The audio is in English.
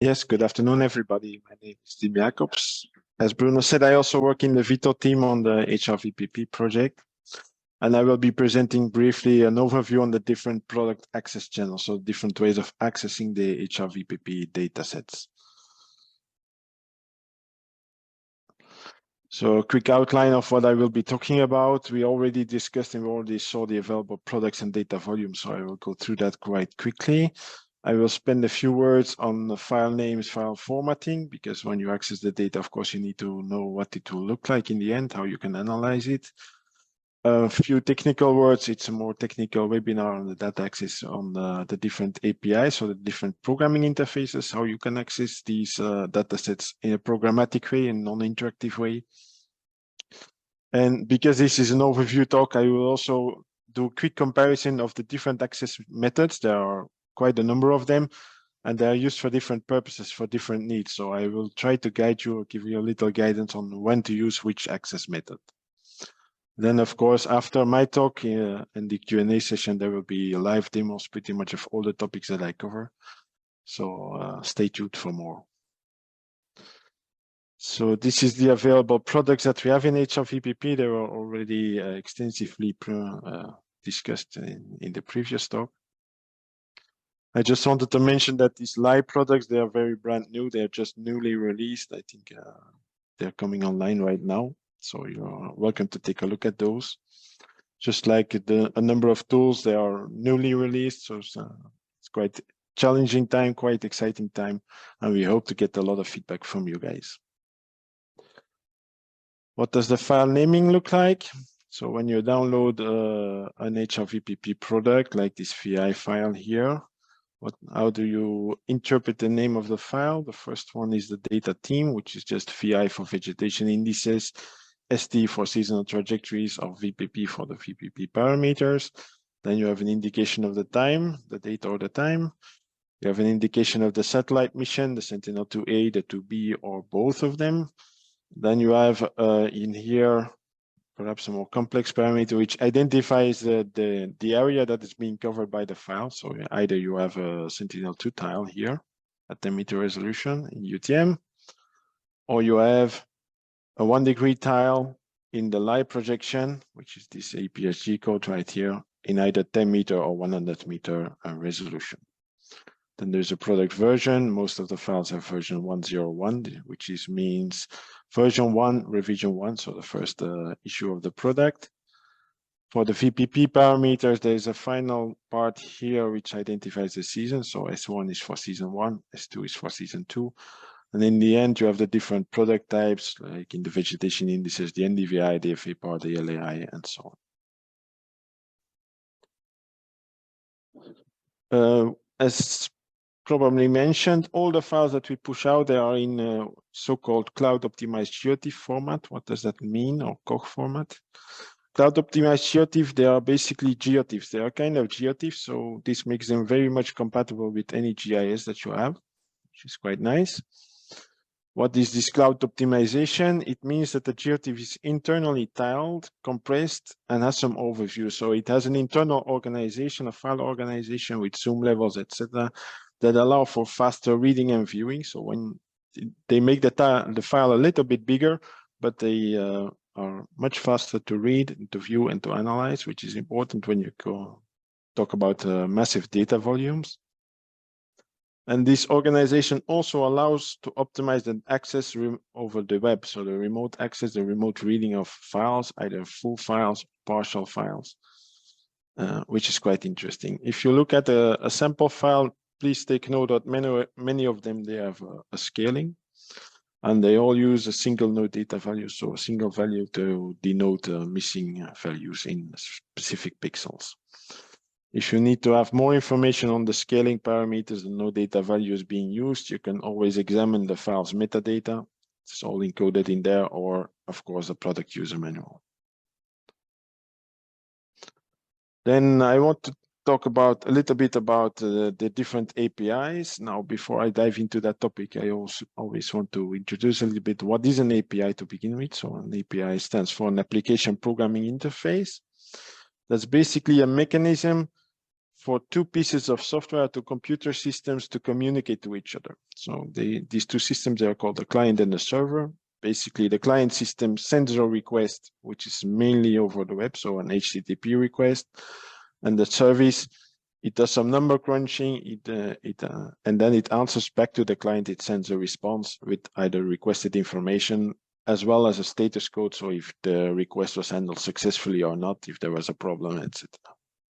Yes, good afternoon, everybody. My name is Tim Jacobs. As Bruno said, I also work in the VITO team on the HR-VPP project, and I will be presenting briefly an overview on the different product access channels, so different ways of accessing the HR-VPP datasets. So a quick outline of what I will be talking about. We already discussed and we already saw the available products and data volumes, so I will go through that quite quickly. I will spend a few words on the file names, file formatting, because when you access the data, of course, you need to know what it will look like in the end, how you can analyze it. A few technical words. It's a more technical webinar on the data access on the different APIs, so the different programming interfaces, how you can access these data sets in a programmatic way and non-interactive way. And because this is an overview talk, I will also do a quick comparison of the different access methods. There are quite a number of them, and they are used for different purposes, for different needs. So I will try to guide you or give you a little guidance on when to use which access method. Then, of course, after my talk and the Q&A session, there will be live demos pretty much of all the topics that I cover. So stay tuned for more. So this is the available products that we have in HR-VPP. They were already extensively discussed in the previous talk. I just wanted to mention that these live products, they are very brand new. They're just newly released. I think they're coming online right now. So you're welcome to take a look at those. Just like a number of tools, they are newly released. So it's quite challenging time, quite exciting time. And we hope to get a lot of feedback from you guys. What does the file naming look like? So when you download an HR-VPP product like this VI file here, how do you interpret the name of the file? The first one is the data theme, which is just VI for vegetation indices, ST for seasonal trajectories, or VPP for the VPP parameters. Then you have an indication of the time, the date or the time. You have an indication of the satellite mission, the Sentinel-2A, the 2B, or both of them. Then you have in here perhaps a more complex parameter which identifies the area that is being covered by the file. So either you have a Sentinel-2 tile here at 10 meter resolution in UTM, or you have a 1 degree tile in the live projection, which is this APSG code right here, in either 10 meter or 100 meter resolution. Then there's a product version. Most of the files have version 101, which means version 1, revision 1, so the first issue of the product. For the VPP parameters, there's a final part here which identifies the season. So S1 is for season 1, S2 is for season 2. And in the end, you have the different product types, like in the vegetation indices, the NDVI, the FA-PAR, the LAI, and so on. As probably mentioned, all the files that we push out, they are in so-called cloud optimized GeoTIFF format. What does that mean? Or COG format? Cloud optimized GeoTIFF, they are basically GeoTIFFs. They are kind of GeoTIFFs, so this makes them very much compatible with any GIS that you have, which is quite nice. What is this cloud optimization? It means that the GeoTIFF is internally tiled, compressed, and has some overview. So it has an internal organization, a file organization with zoom levels, etc., that allow for faster reading and viewing. So when they make the file a little bit bigger, but they are much faster to read, to view, and to analyze, which is important when you talk about massive data volumes. And this organization also allows to optimize the access over the web. So the remote access, the remote reading of files, either full files, partial files, which is quite interesting. If you look at a sample file, please take note that many of them, they have a scaling, and they all use a single node data value. So a single value to denote missing values in specific pixels. If you need to have more information on the scaling parameters and no data values being used, you can always examine the file's metadata. It's all encoded in there, or of course, the product user manual. Then I want to talk about a little bit about the different APIs. Now, before I dive into that topic, I also always want to introduce a little bit what is an API to begin with. So an API stands for an application programming interface. That's basically a mechanism for two pieces of software, two computer systems to communicate to each other. So these two systems are called the client and the server. Basically, the client system sends a request, which is mainly over the web, so an HTTP request, and the service, it does some number crunching, and then it answers back to the client. It sends a response with either requested information as well as a status code, so if the request was handled successfully or not, if there was a problem, etc.